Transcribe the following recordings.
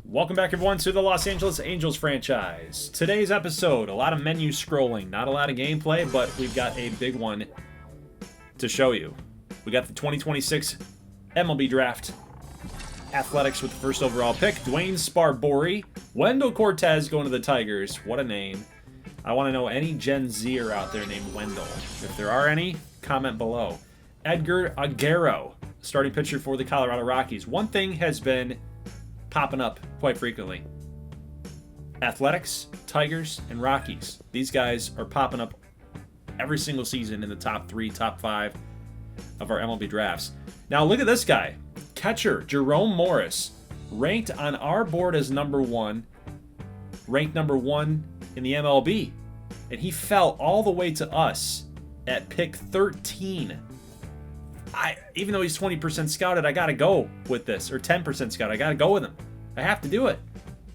Welcome back, everyone, to the Los Angeles Angels franchise. Today's episode, a lot of menu scrolling, not a lot of gameplay, but we've got a big one to show you. We got the 2026 MLB Draft. Athletics with the first overall pick. Dwayne Sparbori. Wendell Cortez going to the Tigers. What a name. I want to know any Gen Zer out there named Wendell. If there are any, comment below. Edgar Aguero, starting pitcher for the Colorado Rockies. One thing has been popping up quite frequently. Athletics, Tigers, and Rockies. These guys are popping up every single season in the top 3, top 5 of our MLB drafts. Now look at this guy. Catcher Jerome Morris, ranked on our board as number 1, ranked number 1 in the MLB. And he fell all the way to us at pick 13. Even though he's 20% scouted, I got to go with this. Or 10% scouted, I got to go with him. I have to do it.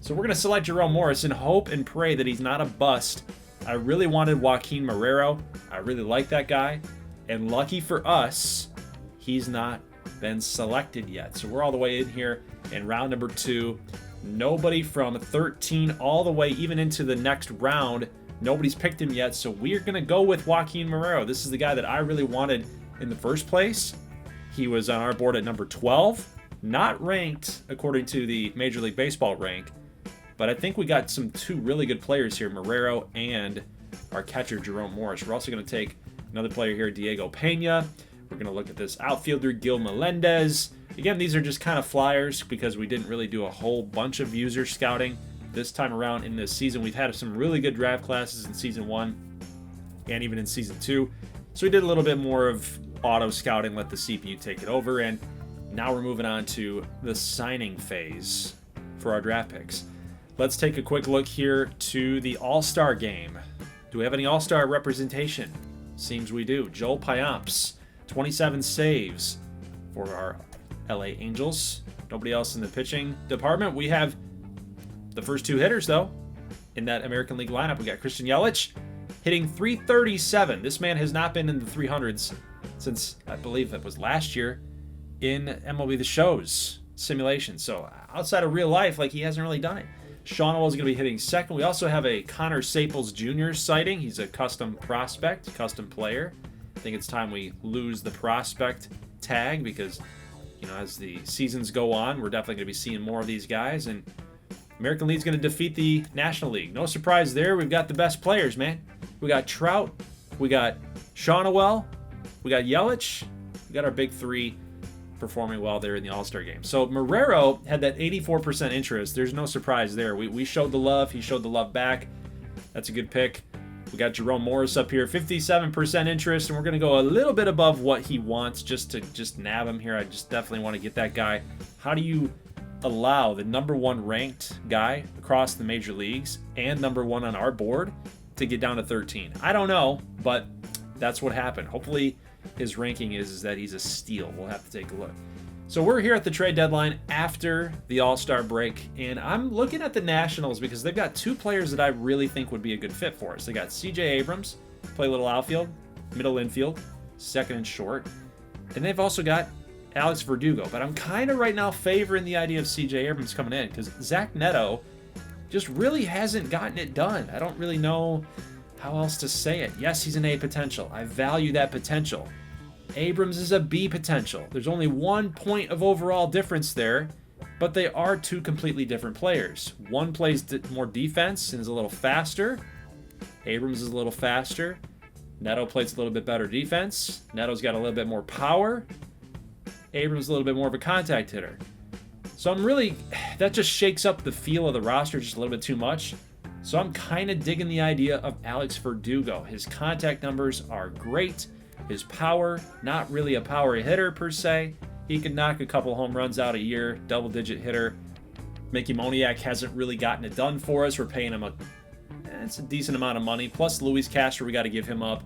So we're going to select Jerome Morris and hope and pray that he's not a bust. I really wanted Joaquin Marrero. I really like that guy. And lucky for us, he's not been selected yet. So we're all the way in here in round number 2. Nobody from 13 all the way even into the next round. Nobody's picked him yet. So we're going to go with Joaquin Marrero. This is the guy that I really wanted in the first place. He was on our board at number 12. Not ranked according to the Major League Baseball rank, but I think we got two really good players here, Marrero and our catcher, Jerome Morris. We're also going to take another player here, Diego Pena. We're going to look at this outfielder, Gil Melendez. Again, these are just kind of flyers because we didn't really do a whole bunch of user scouting this time around in this season. We've had some really good draft classes in Season 1 and even in Season 2. So we did a little bit more of auto scouting, let the CPU take it over, and now we're moving on to the signing phase for our draft picks. Let's take a quick look here to the All-Star game. Do we have any All-Star representation? Seems we do. Joel Payamps, 27 saves for our LA Angels. Nobody else in the pitching department. We have the first 2 hitters, though, in that American League lineup. We got Christian Yelich hitting .337. This man has not been in the 300s since, I believe it was last year, in MLB The Show's simulation. So outside of real life, he hasn't really done it. Sean Owell is going to be hitting second. We also have a Connor Saples Jr. sighting. He's a custom prospect, custom player. I think it's time we lose the prospect tag because, as the seasons go on, we're definitely going to be seeing more of these guys. And American League's going to defeat the National League. No surprise there. We've got the best players, man. We got Trout. We got Sean Owell. We got Yelich. We got our big 3 performing well there in the All-Star game. So Marrero had that 84% interest. There's no surprise there. We showed the love. He showed the love back. That's a good pick. We got Jerome Morris up here, 57% interest, and we're going to go a little bit above what he wants just to nab him here. I just definitely want to get that guy. How do you allow the number 1 ranked guy across the major leagues and number 1 on our board to get down to 13? I don't know, but that's what happened. Hopefully his ranking is that he's a steal. We'll have to take a look. So we're here at the trade deadline after the All-Star break, and I'm looking at the Nationals because they've got 2 players that I really think would be a good fit for us. They got C.J. Abrams, play a little outfield, middle infield, second and short, and they've also got Alex Verdugo. But I'm kind of right now favoring the idea of C.J. Abrams coming in because Zach Neto just really hasn't gotten it done. I don't really know how else to say it. Yes, he's an A potential. I value that potential. Abrams is a B potential. There's only 1 point of overall difference there, but they are 2 completely different players. One plays more defense and is a little faster. Abrams is a little faster. Neto plays a little bit better defense. Neto's got a little bit more power. Abrams is a little bit more of a contact hitter. So that just shakes up the feel of the roster just a little bit too much. So I'm kind of digging the idea of Alex Verdugo. His contact numbers are great. His power, not really a power hitter per se. He can knock a couple home runs out a year, double-digit hitter. Mickey Moniak hasn't really gotten it done for us. We're paying him it's a decent amount of money. Plus Luis Castro, we got to give him up.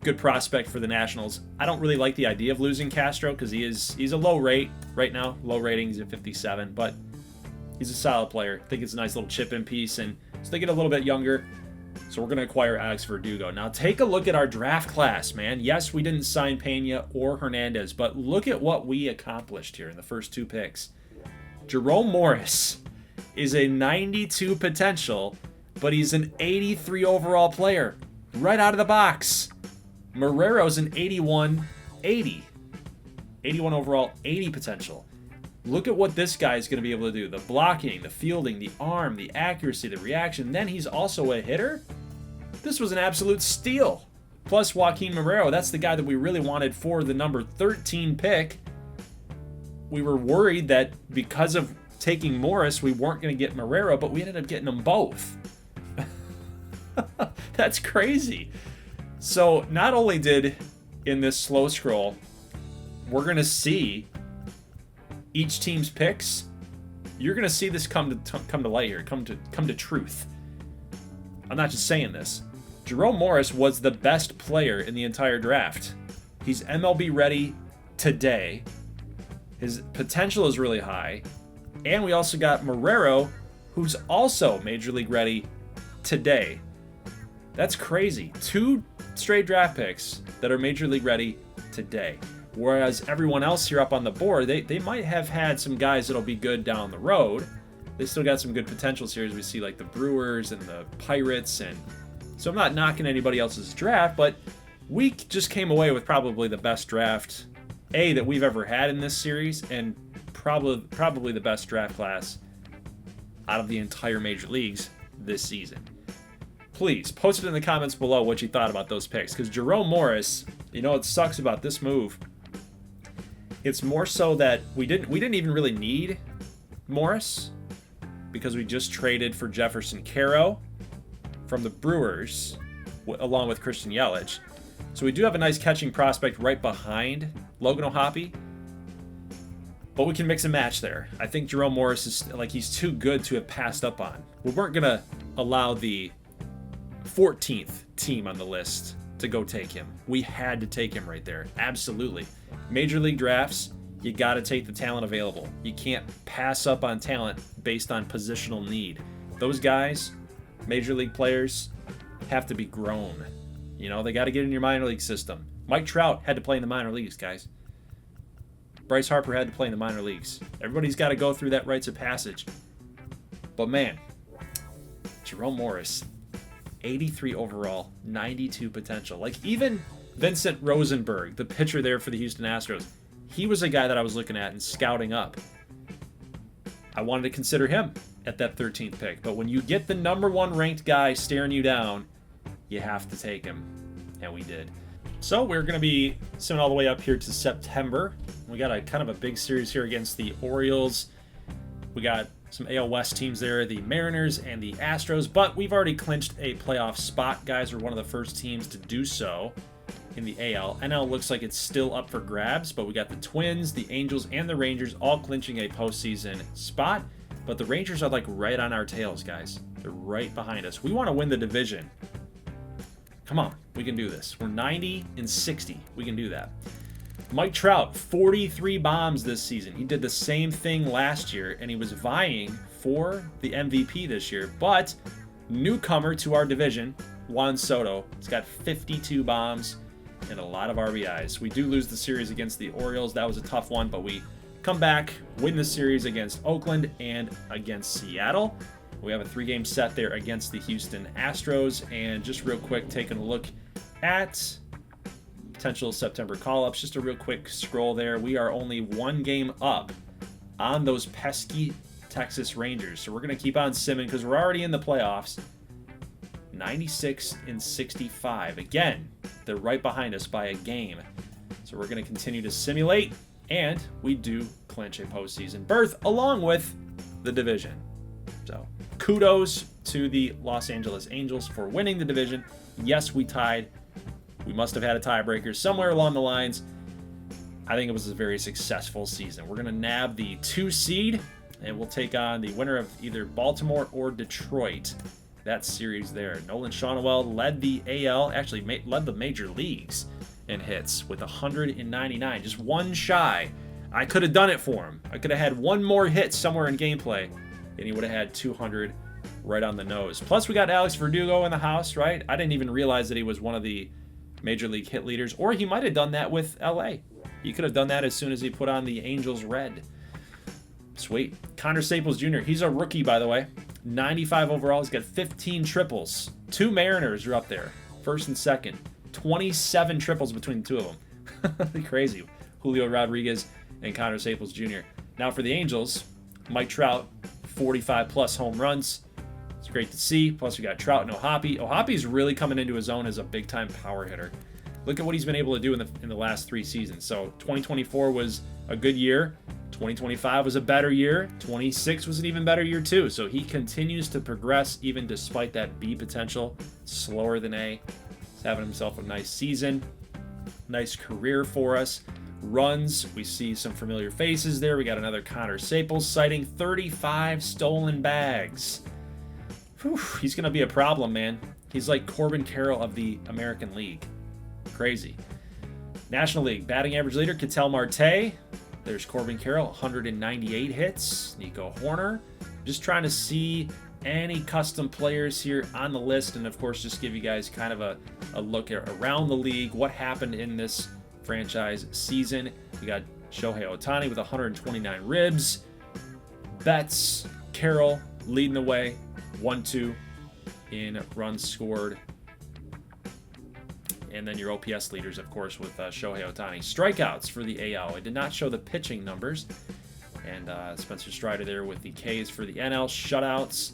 Good prospect for the Nationals. I don't really like the idea of losing Castro because he's a low rate right now. Low rating, he's at 57, but he's a solid player. I think it's a nice little chip-in piece, and so they get a little bit younger. So we're going to acquire Alex Verdugo. Now take a look at our draft class, man. Yes, we didn't sign Pena or Hernandez, but look at what we accomplished here in the first 2 picks. Jerome Morris is a 92 potential, but he's an 83 overall player right out of the box. Marrero's an 81 overall, 80 potential. Look at what this guy is going to be able to do. The blocking, the fielding, the arm, the accuracy, the reaction. Then he's also a hitter. This was an absolute steal. Plus Joaquin Marrero, that's the guy that we really wanted for the number 13 pick. We were worried that because of taking Morris, we weren't going to get Marrero, but we ended up getting them both. That's crazy. So not only did, in this slow scroll, we're going to see each team's picks, you're going to see this come to light here, come to truth. I'm not just saying this. Jerome Morris was the best player in the entire draft. He's MLB ready today. His potential is really high. And we also got Marrero, who's also Major League ready today. That's crazy. 2 straight draft picks that are Major League ready today. Whereas everyone else here up on the board, they might have had some guys that'll be good down the road. They still got some good potentials here, as we see like the Brewers and the Pirates. And so I'm not knocking anybody else's draft, but we just came away with probably the best draft, that we've ever had in this series, and probably the best draft class out of the entire major leagues this season. Please post it in the comments below what you thought about those picks, because Jerome Morris, it sucks about this move. It's more so that we didn't even really need Morris, because we just traded for Jefferson Caro from the Brewers along with Christian Yelich. So we do have a nice catching prospect right behind Logan O'Hoppe, but we can mix and match there. I think Jerome Morris is he's too good to have passed up on. We weren't going to allow the 14th team on the list to go take him. We had to take him right there. Absolutely. Major league drafts, you got to take the talent available. You can't pass up on talent based on positional need. Those guys, major league players, have to be grown. They got to get in your minor league system. Mike Trout had to play in the minor leagues, guys. Bryce Harper had to play in the minor leagues. Everybody's got to go through that rites of passage. But man, Jerome Morris, 83 overall, 92 potential. Even Vincent Rosenberg, the pitcher there for the Houston Astros, he was a guy that I was looking at and scouting up. I wanted to consider him at that 13th pick. But when you get the number 1 ranked guy staring you down, you have to take him. And we did. So we're going to be simming all the way up here to September. We got a kind of a big series here against the Orioles. We got some AL West teams there, the Mariners and the Astros, but we've already clinched a playoff spot. Guys, we're one of the first teams to do so in the AL. NL looks like it's still up for grabs, but we got the Twins, the Angels, and the Rangers all clinching a postseason spot. But the Rangers are right on our tails, guys. They're right behind us. We want to win the division. Come on, we can do this. We're 90-60. We can do that. Mike Trout, 43 bombs this season. He did the same thing last year, and he was vying for the MVP this year. But newcomer to our division, Juan Soto, has got 52 bombs and a lot of RBIs. We do lose the series against the Orioles. That was a tough one, but we come back, win the series against Oakland and against Seattle. We have a 3-game set there against the Houston Astros. And just real quick, taking a look at potential September call-ups. Just a real quick scroll there. We are only 1 game up on those pesky Texas Rangers. So we're going to keep on simming because we're already in the playoffs. 96-65. Again, they're right behind us by a game. So we're going to continue to simulate, and we do clinch a postseason berth along with the division. So kudos to the Los Angeles Angels for winning the division. Yes, we tied. We must have had a tiebreaker somewhere along the lines. I think it was a very successful season. We're going to nab the 2 seed, and we'll take on the winner of either Baltimore or Detroit. That series there. Nolan Schanuel led the AL, actually led the major leagues in hits with 199. Just one shy. I could have done it for him. I could have had one more hit somewhere in gameplay, and he would have had 200 right on the nose. Plus, we got Alex Verdugo in the house, right? I didn't even realize that he was one of the major league hit leaders, or he might have done that with LA. He could have done that as soon as he put on the Angels red. Sweet. Connor Staples Jr., he's a rookie, by the way. 95 overall. He's got 15 triples. 2 Mariners are up there, first and second. 27 triples between the two of them. Crazy. Julio Rodriguez and Connor Staples Jr. Now for the Angels, Mike Trout, 45-plus home runs. It's great to see. Plus, we got Trout and Ohapi. Ohapi's really coming into his own as a big-time power hitter. Look at what he's been able to do in the last 3 seasons. So 2024 was a good year. 2025 was a better year. 26 was an even better year too. So he continues to progress even despite that B potential. Slower than A. He's having himself a nice season. Nice career for us. Runs, we see some familiar faces there. We got another Connor Staples sighting. 35 stolen bags. Whew, he's going to be a problem, man. He's like Corbin Carroll of the American League. Crazy. National League batting average leader, Ketel Marte. There's Corbin Carroll, 198 hits. Nico Horner. Just trying to see any custom players here on the list. And, of course, just give you guys kind of a look at around the league, what happened in this franchise season. We got Shohei Ohtani with 129 ribs. Betts, Carroll leading the way. 1-2 in runs scored. And then your OPS leaders, of course, with Shohei Ohtani. Strikeouts for the AL. It did not show the pitching numbers. And Spencer Strider there with the Ks for the NL. Shutouts.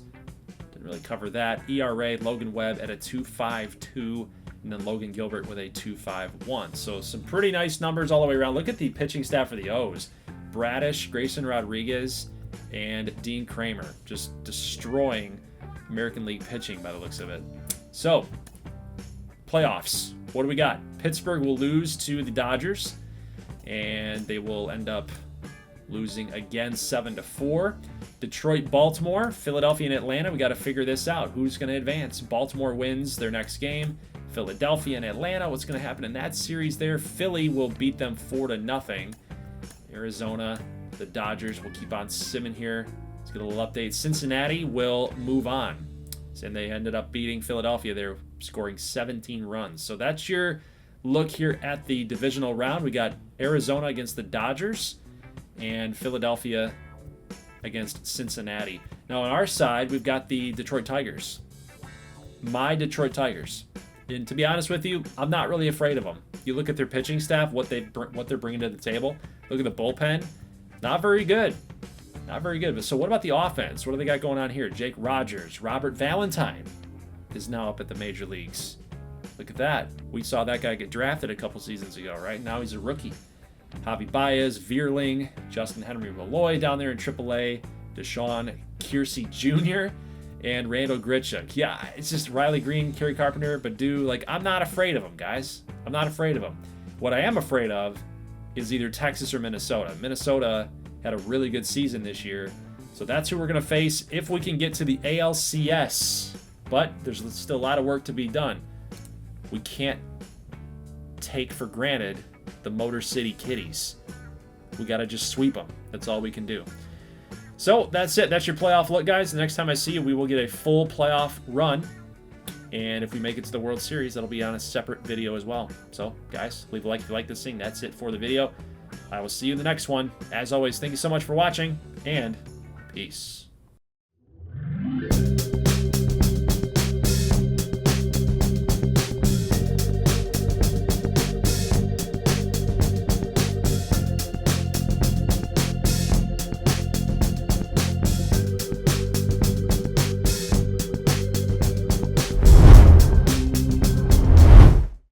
Didn't really cover that. ERA, Logan Webb at a 2.52. And then Logan Gilbert with a 2.51. So some pretty nice numbers all the way around. Look at the pitching staff for the O's. Bradish, Grayson Rodriguez, and Dean Kramer. Just destroying American League pitching by the looks of it. So, playoffs. What do we got? Pittsburgh will lose to the Dodgers, and they will end up losing again 7-4. Detroit, Baltimore, Philadelphia, and Atlanta. We got to figure this out. Who's going to advance? Baltimore wins their next game. Philadelphia and Atlanta. What's going to happen in that series there? Philly will beat them 4-0. Arizona, the Dodgers will keep on simming here. Let's get a little update. Cincinnati will move on. And they ended up beating Philadelphia. They're scoring 17 runs. So that's your look here at the divisional round. We got Arizona against the Dodgers and Philadelphia against Cincinnati. Now on our side, we've got the Detroit Tigers. My Detroit Tigers. And to be honest with you, I'm not really afraid of them. You look at their pitching staff, what they're bringing to the table. Look at the bullpen. Not very good. Not very good. But so what about the offense? What do they got going on here? Jake Rogers. Robert Valentine is now up at the major leagues. Look at that. We saw that guy get drafted a couple seasons ago, right? Now he's a rookie. Javi Baez, Veerling, Justin Henry Malloy down there in AAA, Deshaun Kiersey Jr., and Randall Grichuk. Yeah, it's just Riley Green, Kerry Carpenter, Badu. Like, I'm not afraid of them, guys. I'm not afraid of them. What I am afraid of is either Texas or Minnesota. Minnesota had a really good season this year, so that's who we're going to face if we can get to the ALCS. But there's still a lot of work to be done. We can't take for granted the Motor City Kitties. We got to just sweep them. That's all we can do. So that's it. That's your playoff look, guys. The next time I see you, we will get a full playoff run. And if we make it to the World Series, that'll be on a separate video as well. So, guys, leave a like if you like this thing. That's it for the video. I will see you in the next one. As always, thank you so much for watching, and peace.